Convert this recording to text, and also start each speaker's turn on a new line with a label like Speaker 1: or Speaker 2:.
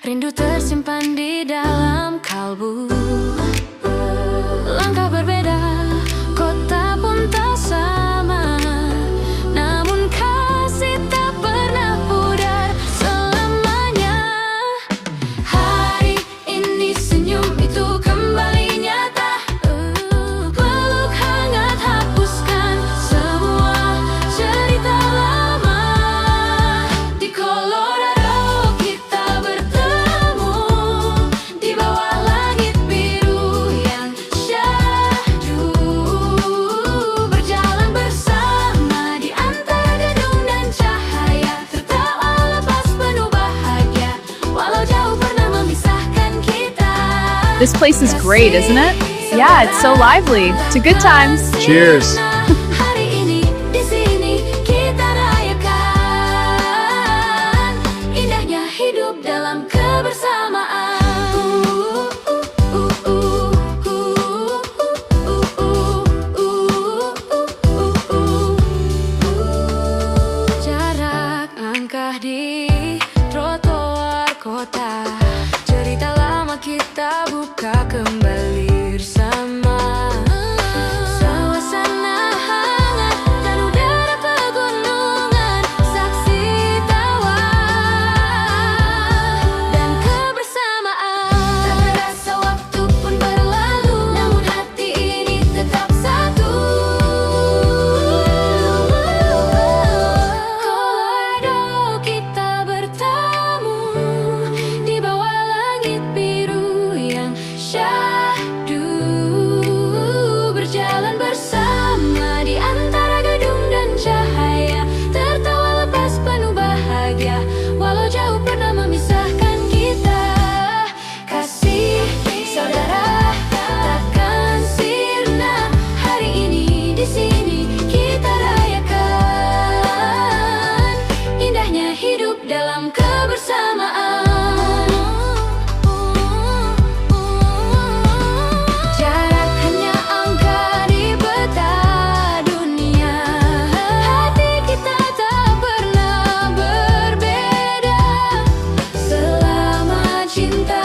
Speaker 1: Rindu tersimpan di dalam kalbu. Langkah berbeda, kota pun tak sama, namun kasih tak pernah pudar selamanya. Hari ini senyum itu kembali nyata. Peluk hangat hapuskan semua cerita lama. Di Colorado kita bertemu, di bawah langit biru yang syahdu. Berjalan bersama di antara gedung dan cahaya, tertawa lepas penuh bahagia, walau jauh pernah memisahkan kita.
Speaker 2: This place is great, isn't it? Yeah, it's so lively. To good times.
Speaker 3: Cheers.
Speaker 1: Hari ini di sini kita rayakan indahnya hidup dalam kebersamaan. Jarak langkah di trotoar kota, cerita lama kita buka kembali bersama. Suasana hangat dan udara pegunungan, saksi tawa dan kebersamaan. Tak terasa waktu pun berlalu, namun hati ini tetap satu. Colorado kita bertemu, di bawah langit biru yang syahdu. Berjalan bersama di antara gedung dan cahaya, tertawa lepas penuh bahagia, walau jauh pernah memisahkan kita. Kasih saudara takkan sirna. Hari ini di sini kita rayakan indahnya hidup dalam kebersamaan. Jarak hanya angka di peta dunia, hati kita tak pernah berbeda. Selama cinta